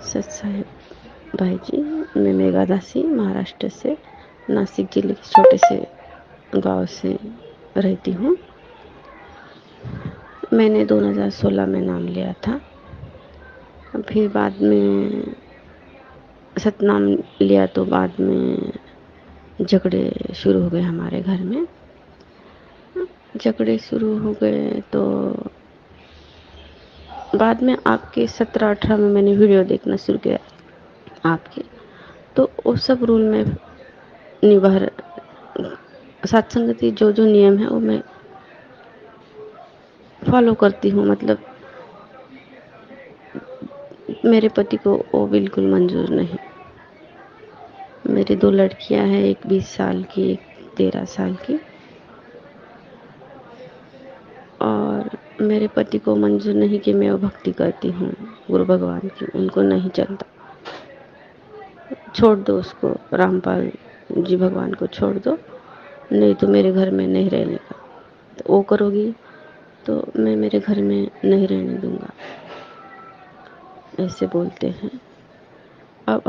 सच साहेब भाई जी, मैं मेघा दासी महाराष्ट्र से नासिक जिले के छोटे से गांव से रहती हूँ। मैंने 2016 में नाम लिया था, फिर बाद में सतनाम लिया तो बाद में झगड़े शुरू हो गए हमारे घर में। झगड़े शुरू हो गए तो बाद में आपके 17-18 में मैंने वीडियो देखना शुरू किया आपके, तो वो सब रूल में निभा सत्संगति जो जो नियम है वो मैं फॉलो करती हूँ। मतलब मेरे पति को वो बिल्कुल मंजूर नहीं। मेरी 2 लड़कियां हैं, एक 20 साल की, एक 13 साल की, और मेरे पति को मंजूर नहीं कि मैं वो भक्ति करती हूँ गुरु भगवान की। उनको नहीं चलता। छोड़ दो उसको, रामपाल जी भगवान को छोड़ दो, नहीं तो मेरे घर में नहीं रहने का। तो वो करोगी तो मैं मेरे घर में नहीं रहने दूंगा, ऐसे बोलते हैं। अब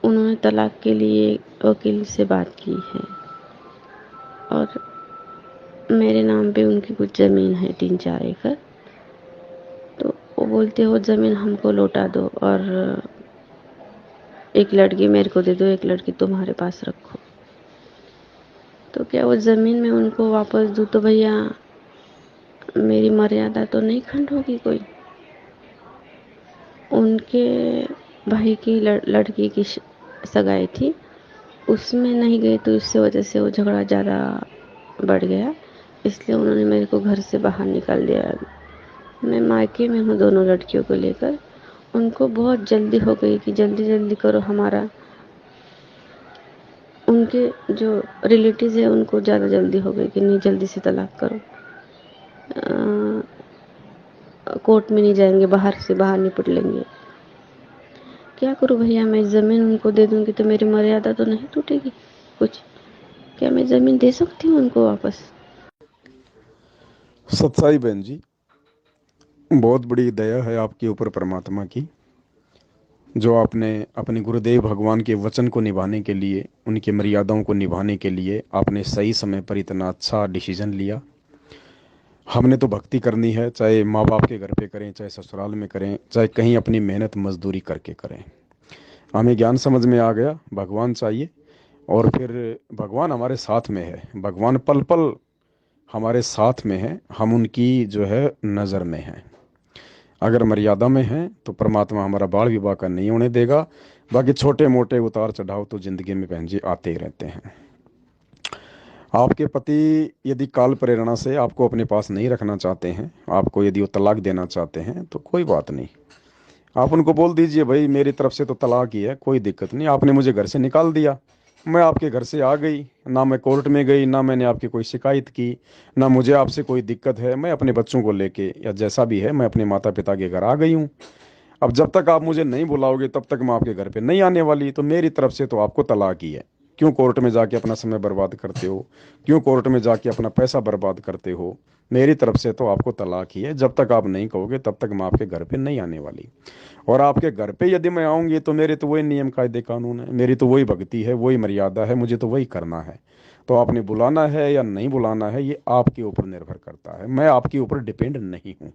उन्होंने तलाक के लिए वकील से बात की है, और मेरे नाम पे उनकी कुछ ज़मीन है 3-4 एकड़। तो वो बोलते हो ज़मीन हमको लौटा दो, और एक लड़की मेरे को दे दो, एक लड़की तुम्हारे पास रखो। तो क्या वो ज़मीन में उनको वापस दूँ तो भैया मेरी मर्यादा तो नहीं खंड होगी कोई? उनके भाई की लड़की की सगाई थी, उसमें नहीं गई तो इससे वजह से वो झगड़ा ज़्यादा बढ़ गया, इसलिए उन्होंने मेरे को घर से बाहर निकाल दिया। मैं मायके में हूँ दोनों लड़कियों को लेकर। उनको बहुत जल्दी हो गई कि जल्दी जल्दी करो हमारा। उनके जो रिलेटिव्स है उनको ज़्यादा जल्दी हो गई कि नहीं जल्दी से तलाक करो, कोर्ट में नहीं जाएंगे, बाहर से बाहर निपट लेंगे। क्या करूँ भैया, मैं ज़मीन उनको दे दूँगी तो मेरी मर्यादा तो नहीं टूटेगी कुछ? क्या मैं ज़मीन दे सकती हूँ उनको वापस? सत्साई बहन जी, बहुत बड़ी दया है आपके ऊपर परमात्मा की, जो आपने अपने गुरुदेव भगवान के वचन को निभाने के लिए, उनकी मर्यादाओं को निभाने के लिए आपने सही समय पर इतना अच्छा डिसीजन लिया। हमने तो भक्ति करनी है, चाहे माँ बाप के घर पे करें, चाहे ससुराल में करें, चाहे कहीं अपनी मेहनत मजदूरी करके करें। हमें ज्ञान समझ में आ गया, भगवान चाहिए। और फिर भगवान हमारे साथ में है, भगवान पल पल हमारे साथ में है, हम उनकी जो है नज़र में हैं। अगर मर्यादा में है तो परमात्मा हमारा बाल विवाह का नहीं होने देगा। बाकी छोटे मोटे उतार चढ़ाव तो जिंदगी में बहन जी आते ही रहते हैं। आपके पति यदि काल प्रेरणा से आपको अपने पास नहीं रखना चाहते हैं, आपको यदि वो तलाक देना चाहते हैं, तो कोई बात नहीं। आप उनको बोल दीजिए, भाई मेरी तरफ से तो तलाक ही है, कोई दिक्कत नहीं, आपने मुझे घर से निकाल दिया, मैं आपके घर से आ गई, ना मैं कोर्ट में गई, ना मैंने आपकी कोई शिकायत की, ना मुझे आपसे कोई दिक्कत है। मैं अपने बच्चों को लेके या जैसा भी है मैं अपने माता पिता के घर आ गई हूँ। अब जब तक आप मुझे नहीं बुलाओगे तब तक मैं आपके घर पे नहीं आने वाली। तो मेरी तरफ से तो आपको तलाक ही है। क्यों कोर्ट में जाके अपना समय बर्बाद करते हो? क्यों कोर्ट में जाके अपना पैसा बर्बाद करते हो? मेरी तरफ से तो आपको तलाक ही है। जब तक आप नहीं कहोगे तब तक मैं आपके घर पे नहीं आने वाली। और आपके घर पे यदि मैं आऊंगी तो मेरे तो वही नियम कायदे कानून है, मेरी तो वही भक्ति है, वही मर्यादा है, मुझे तो वही करना है। तो आपने बुलाना है या नहीं बुलाना है ये आपके ऊपर निर्भर करता है, मैं आपके ऊपर डिपेंड नहीं हूँ।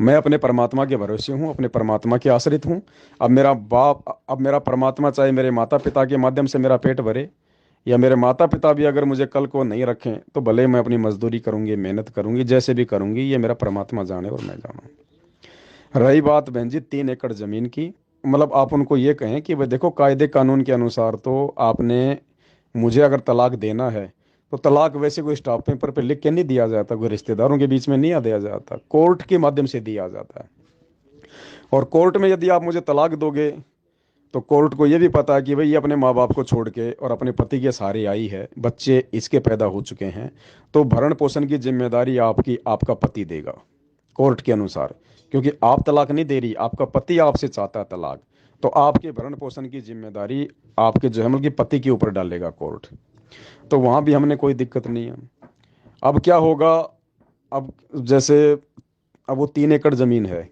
मैं अपने परमात्मा के भरोसे हूँ, अपने परमात्मा के आश्रित हूँ। अब मेरा परमात्मा चाहे मेरे माता पिता के माध्यम से मेरा पेट भरे, या मेरे माता पिता भी अगर मुझे कल को नहीं रखें, तो भले मैं अपनी मजदूरी करूंगी, मेहनत करूंगी, जैसे भी करूंगी, ये मेरा परमात्मा जाने और मैं जाना। रही बात बहन जी 3 एकड़ जमीन की, मतलब आप उनको ये कहें कि भाई देखो, कायदे कानून के अनुसार तो आपने मुझे अगर तलाक देना है तो तलाक वैसे कोई स्टाम्प पेपर पे लिख के नहीं दिया जाता, कोई रिश्तेदारों के बीच में नहीं दिया जाता, कोर्ट के माध्यम से दिया जाता है। और कोर्ट में यदि आप मुझे तलाक दोगे तो कोर्ट को ये भी पता है कि भाई ये अपने माँ बाप को छोड़ के और अपने पति के सहारे आई है, बच्चे इसके पैदा हो चुके हैं, तो भरण पोषण की जिम्मेदारी आपकी आपका पति देगा कोर्ट के अनुसार। क्योंकि आप तलाक नहीं दे रही, आपका पति आपसे चाहता है तलाक, तो आपके भरण पोषण की जिम्मेदारी आपके जो है मतलब कि पति के ऊपर डालेगा कोर्ट। तो वहां भी हमने कोई दिक्कत नहीं है। अब क्या होगा? अब जैसे अब वो 3 एकड़ जमीन है,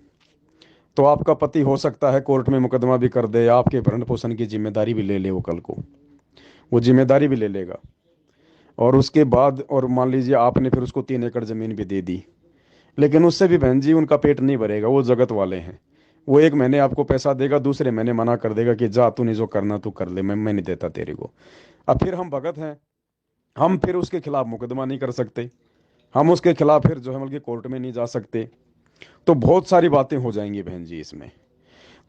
तो आपका पति हो सकता है कोर्ट में मुकदमा भी कर दे, आपके भरण पोषण की जिम्मेदारी भी ले ले, वो कल को वो जिम्मेदारी भी ले लेगा। और उसके बाद और मान लीजिए आपने फिर उसको 3 एकड़ जमीन भी दे दी, लेकिन उससे भी बहन जी उनका पेट नहीं भरेगा, वो जगत वाले हैं। वो एक महीने आपको पैसा देगा, दूसरे महीने मना कर देगा कि जा तूने जो करना तू कर ले, मैं नहीं देता तेरे को। अब फिर हम भगत हैं, हम फिर उसके खिलाफ मुकदमा नहीं कर सकते, हम उसके खिलाफ फिर जो है बल्कि कोर्ट में नहीं जा सकते। तो बहुत सारी बातें हो जाएंगी बहन जी इसमें।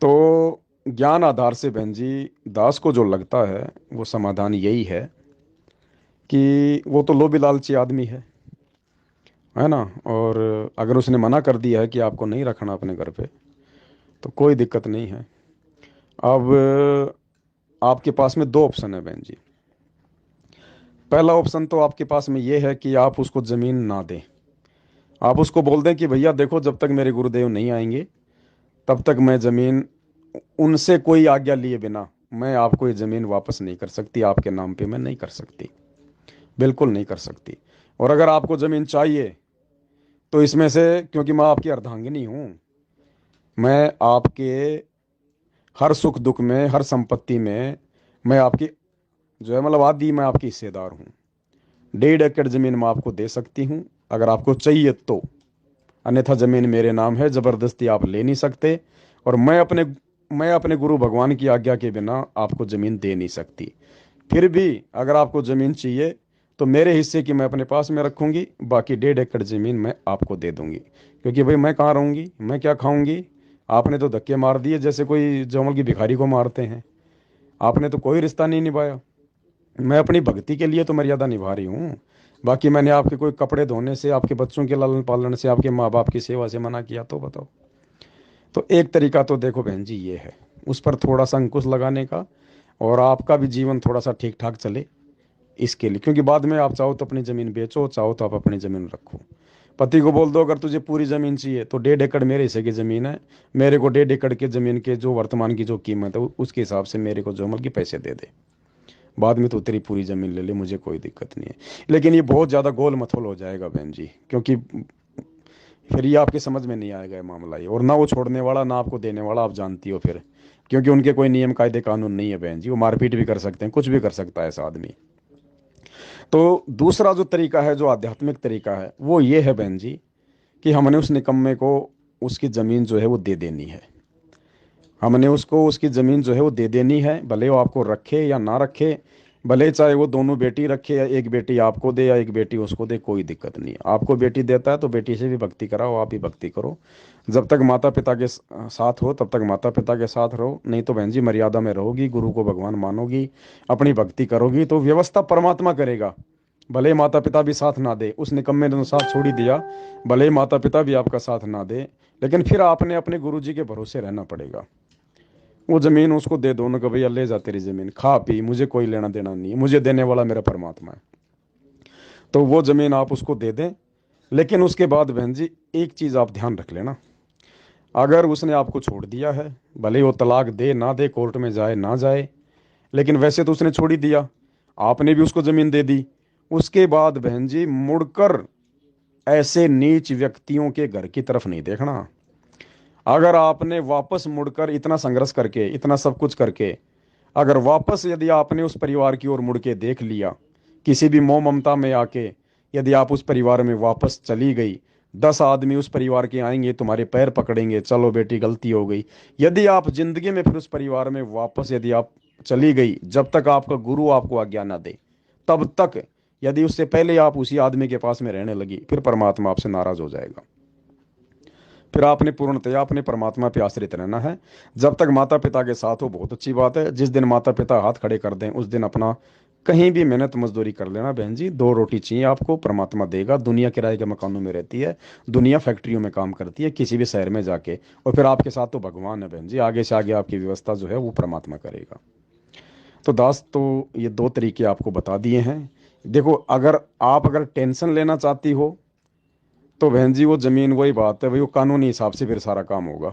तो ज्ञान आधार से बहन जी दास को जो लगता है वो समाधान यही है कि वो तो लोभी लालची आदमी है ना। और अगर उसने मना कर दिया है कि आपको नहीं रखना अपने घर पे, तो कोई दिक्कत नहीं है। अब आपके पास में 2 ऑप्शन है बहन जी। पहला ऑप्शन तो आपके पास में ये है कि आप उसको ज़मीन ना दें। आप उसको बोल दें कि भैया देखो, जब तक मेरे गुरुदेव नहीं आएंगे तब तक मैं ज़मीन, उनसे कोई आज्ञा लिए बिना मैं आपको ये ज़मीन वापस नहीं कर सकती, आपके नाम पे मैं नहीं कर सकती, बिल्कुल नहीं कर सकती। और अगर आपको ज़मीन चाहिए तो इसमें से, क्योंकि मैं आपकी अर्धांगिनी हूँ, मैं आपके हर सुख दुख में, हर संपत्ति में मैं आपकी जो है मतलब आदि मैं आपकी हिस्सेदार हूँ। 1.5 एकड़ ज़मीन मैं आपको दे सकती हूँ अगर आपको चाहिए तो, अन्यथा ज़मीन मेरे नाम है, ज़बरदस्ती आप ले नहीं सकते। और मैं अपने गुरु भगवान की आज्ञा के बिना आपको ज़मीन दे नहीं सकती। फिर भी अगर आपको ज़मीन चाहिए तो मेरे हिस्से की मैं अपने पास में रखूंगी, बाकी 1.5 एकड़ ज़मीन मैं आपको दे दूंगी। क्योंकि भाई मैं कहाँ रहूंगी, मैं क्या खाऊंगी। आपने तो धक्के मार दिए जैसे कोई जमल की भिखारी को मारते हैं, आपने तो कोई रिश्ता नहीं निभाया। मैं अपनी भक्ति के लिए तो मर्यादा निभा रही हूँ। बाकी मैंने आपके कोई कपड़े धोने से, आपके बच्चों के लालन पालन से, आपके माँ बाप की सेवा से मना किया तो बताओ। तो एक तरीका तो देखो बहन जी ये है, उस पर थोड़ा सा अंकुश लगाने का, और आपका भी जीवन थोड़ा सा ठीक ठाक चले इसके लिए। क्योंकि बाद में आप चाहो तो अपनी ज़मीन बेचो, चाहो तो आप अपनी ज़मीन रखो। पति को बोल दो अगर तुझे पूरी ज़मीन चाहिए तो 1.5 एकड़ मेरे हिस्से की ज़मीन है, मेरे को 1.5 एकड़ की ज़मीन के जो वर्तमान की जो कीमत है उसके हिसाब से मेरे को जो मतलब की पैसे दे दे, बाद में तो तेरी पूरी ज़मीन ले ले, मुझे कोई दिक्कत नहीं है। लेकिन ये बहुत ज़्यादा गोल मथोल हो जाएगा बहन जी, क्योंकि फिर ये आपके समझ में नहीं आएगा ये मामला ये, और ना वो छोड़ने वाला ना आपको देने वाला, आप जानती हो फिर। क्योंकि उनके कोई नियम कायदे कानून नहीं है बहन जी, वो मारपीट भी कर सकते हैं, कुछ भी कर सकता है ऐसा आदमी। तो दूसरा जो तरीका है, जो आध्यात्मिक तरीका है, वो ये है बहन जी कि हमने उस निकम्मे को उसकी ज़मीन जो है वो दे देनी है। हमने उसको उसकी ज़मीन जो है वो दे देनी है, भले वो आपको रखे या ना रखे, भले चाहे वो दोनों बेटी रखे या एक बेटी आपको दे या एक बेटी उसको दे, कोई दिक्कत नहीं है। आपको बेटी देता है तो बेटी से भी भक्ति कराओ, आप भी भक्ति करो। जब तक माता पिता के साथ हो तब तक माता पिता के साथ रहो, नहीं तो बहन जी मर्यादा में रहोगी, गुरु को भगवान मानोगी, अपनी भक्ति करोगी तो व्यवस्था परमात्मा करेगा। भले माता पिता भी साथ ना दे, उस निकम्मे ने तो साथ छोड़ ही दिया, भले माता पिता भी आपका साथ ना दे, लेकिन फिर आपने अपने गुरु जी के भरोसे रहना पड़ेगा। वो जमीन उसको दे दो ना कि भैया ले जा तेरी जमीन, खा पी, मुझे कोई लेना देना नहीं है, मुझे देने वाला मेरा परमात्मा है। तो वो जमीन आप उसको दे दें। लेकिन उसके बाद बहन जी एक चीज़ आप ध्यान रख लेना, अगर उसने आपको छोड़ दिया है, भले वो तलाक दे ना दे, कोर्ट में जाए ना जाए, लेकिन वैसे तो उसने छोड़ ही दिया, आपने भी उसको जमीन दे दी। उसके बाद बहन जी मुड़कर ऐसे नीच व्यक्तियों के घर की तरफ नहीं देखना। अगर आपने वापस मुड़कर इतना संघर्ष करके, इतना सब कुछ करके, अगर वापस यदि आपने उस परिवार की ओर मुड़ के देख लिया, किसी भी मोह ममता में आके यदि आप उस परिवार में वापस चली गई, 10 आदमी उस परिवार के आएंगे, तुम्हारे पैर पकड़ेंगे, चलो बेटी गलती हो गई। यदि आप जिंदगी में फिर उस परिवार में वापस यदि आप चली गई, जब तक आपका गुरु आपको आज्ञा ना दे तब तक, यदि उससे पहले आप उसी आदमी के पास में रहने लगी, फिर परमात्मा आपसे नाराज हो जाएगा। फिर आपने पूर्णतया अपने परमात्मा पे आश्रित रहना है। जब तक माता पिता के साथ हो बहुत अच्छी बात है, जिस दिन माता पिता हाथ खड़े कर दें उस दिन अपना कहीं भी मेहनत मजदूरी कर लेना बहन जी, 2 रोटी चाहिए आपको, परमात्मा देगा। दुनिया किराए के मकानों में रहती है, दुनिया फैक्ट्रियों में काम करती है, किसी भी शहर में जाके। और फिर आपके साथ तो भगवान है बहन जी, आगे से आगे आपकी व्यवस्था जो है वो परमात्मा करेगा। तो दास, तो ये 2 तरीके आपको बता दिए हैं। देखो, अगर टेंशन लेना चाहती हो तो बहन जी वो जमीन, वही बात है भाई, वो कानूनी हिसाब से फिर सारा काम होगा।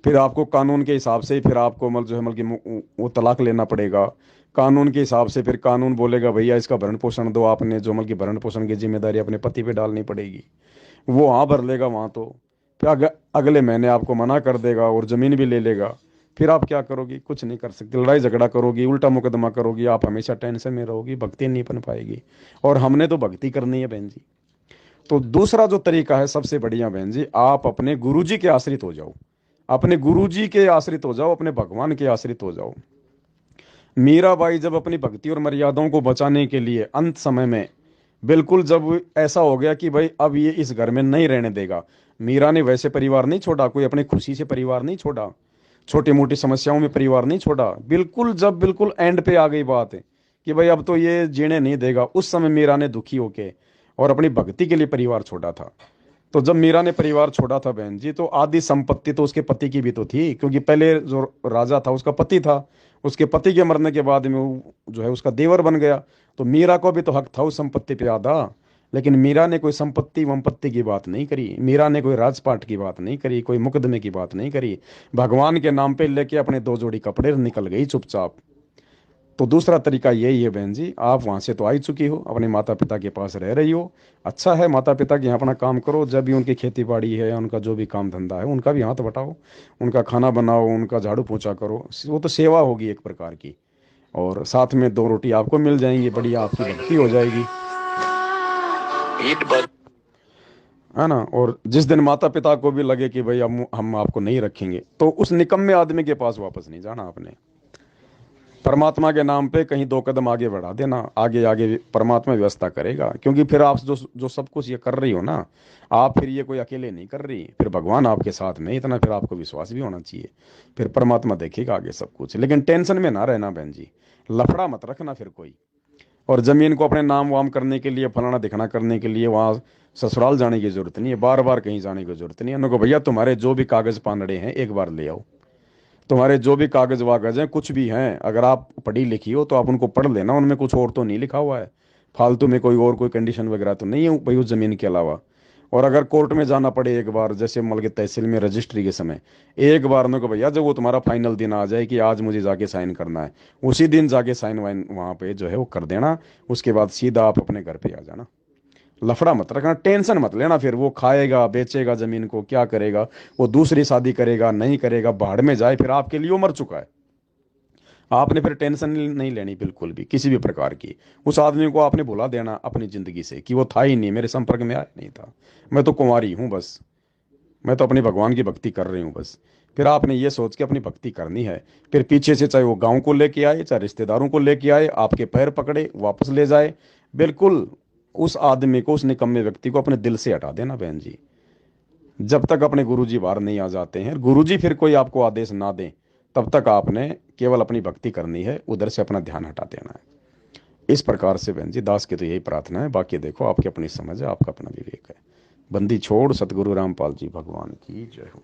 फिर आपको कानून के हिसाब से फिर आपको मतलब जो है मतलब कि वो तलाक लेना पड़ेगा। कानून के हिसाब से फिर कानून बोलेगा भैया इसका भरण पोषण दो, आपने जो मतलब कि भरण पोषण की जिम्मेदारी अपने पति पे डालनी पड़ेगी, वो हाँ भर लेगा वहाँ तो। फिर अगले महीने आपको मना कर देगा और ज़मीन भी ले लेगा। फिर आप क्या करोगी? कुछ नहीं कर सकते, लड़ाई झगड़ा करोगी, उल्टा मुकदमा करोगी, आप हमेशा टेंशन में रहोगी, भक्ति नहीं बन पाएगी। और हमने तो भक्ति करनी है बहन जी। तो दूसरा जो तरीका है सबसे बढ़िया बहन जी, आप अपने गुरुजी के आश्रित हो जाओ, अपने गुरुजी के आश्रित हो जाओ, अपने भगवान के आश्रित हो जाओ। मीराबाई जब अपनी भक्ति और मर्यादाओं को बचाने के लिए अंत समय में, बिल्कुल जब ऐसा हो गया कि भाई अब ये इस घर में नहीं रहने देगा, मीरा ने वैसे परिवार नहीं छोड़ा, कोई अपनी खुशी से परिवार नहीं छोड़ा, छोटी मोटी समस्याओं में परिवार नहीं छोड़ा, बिल्कुल जब बिल्कुल एंड पे आ गई बात है कि भाई अब तो ये जीने नहीं देगा, उस समय मीरा ने दुखी होके और अपनी भक्ति के लिए परिवार छोड़ा था। तो जब मीरा ने परिवार छोड़ा था बहन जी, तो आधी संपत्ति तो उसके पति की भी तो थी, क्योंकि पहले जो राजा था उसका पति था, उसके पति के मरने के बाद में वो जो है उसका देवर बन गया। तो मीरा को भी तो हक था उस संपत्ति पे आधा। लेकिन मीरा ने कोई संपत्ति वंपत्ति की बात नहीं करी, मीरा ने कोई राजपाट की बात नहीं करी, कोई मुकदमे की बात नहीं करी, भगवान के नाम पे लेके अपने दो जोड़ी कपड़े निकल गई चुपचाप। तो दूसरा तरीका यही है बहन जी, आप वहां से तो आ ही चुकी हो, अपने माता पिता के पास रह रही हो, अच्छा है, माता पिता के यहाँ अपना काम करो, जब भी उनकी खेती बाड़ी है या उनका जो भी काम धंधा है उनका भी हाथ बटाओ, उनका खाना बनाओ, उनका झाड़ू पोछा करो, वो तो सेवा होगी एक प्रकार की। और साथ में दो रोटी आपको मिल जाएंगी, बढ़िया आपकी भक्ति हो जाएगी, है ना। और जिस दिन माता पिता को भी लगे कि भाई हम आपको नहीं रखेंगे, तो उस निकम्मे आदमी के पास वापस नहीं जाना आपने, परमात्मा के नाम पे कहीं दो कदम आगे बढ़ा देना, आगे आगे परमात्मा व्यवस्था करेगा। क्योंकि फिर आप जो जो सब कुछ ये कर रही हो ना, आप फिर ये कोई अकेले नहीं कर रही, फिर भगवान आपके साथ में, इतना फिर आपको विश्वास भी होना चाहिए, फिर परमात्मा देखेगा आगे सब कुछ। लेकिन टेंशन में ना रहना बहन जी, लफड़ा मत रखना फिर कोई। और जमीन को अपने नाम वाम करने के लिए, फलाना दिखाना करने के लिए वहां ससुराल जाने की जरूरत नहीं है, बार बार कहीं जाने की जरूरत नहीं है। उनको भैया तुम्हारे जो भी कागज पानड़े हैं एक बार ले आओ, तुम्हारे जो भी कागज वागज हैं कुछ भी हैं, अगर आप पढ़ी लिखी हो तो आप उनको पढ़ लेना, उनमें कुछ और तो नहीं लिखा हुआ है, फालतू में कोई और कोई कंडीशन वगैरह तो नहीं है भाई उस जमीन के अलावा। और अगर कोर्ट में जाना पड़े एक बार, जैसे मान के तहसील में रजिस्ट्री के समय, एक बार उनको भैया जब वो तुम्हारा फाइनल दिन आ जाए कि आज मुझे जाके साइन करना है, उसी दिन जाके साइन वाइन वहां पे जो है वो कर देना, उसके बाद सीधा आप अपने घर पे आ जाना। लफड़ा मत रखना, टेंशन मत लेना, फिर वो खाएगा बेचेगा जमीन को, क्या करेगा, वो दूसरी शादी करेगा नहीं करेगा, भाड़ में जाए, फिर आपके लिए वो मर चुका है। आपने फिर टेंशन नहीं लेनी बिल्कुल भी किसी भी प्रकार की। उस आदमी को आपने भुला देना अपनी जिंदगी से कि वो था ही नहीं, मेरे संपर्क में आया नहीं था, मैं तो कुंवारी हूं बस, मैं तो अपने भगवान की भक्ति कर रही हूँ बस। फिर आपने ये सोच के अपनी भक्ति करनी है। फिर पीछे से चाहे वो गांव को लेके आए, चाहे रिश्तेदारों को लेके आए, आपके पैर पकड़े वापस ले जाए, बिल्कुल उस आदमी को, उस निकम्मे व्यक्ति को अपने दिल से हटा देना बहन जी। जब तक अपने गुरुजी बाहर नहीं आ जाते हैं, गुरुजी फिर कोई आपको आदेश ना दें, तब तक आपने केवल अपनी भक्ति करनी है, उधर से अपना ध्यान हटा देना है। इस प्रकार से बहन जी दास की तो यही प्रार्थना है, बाकी देखो आपकी अपनी समझ है, आपका अपना विवेक है। बंदी छोड़ सतगुरु रामपाल जी भगवान की जय हो।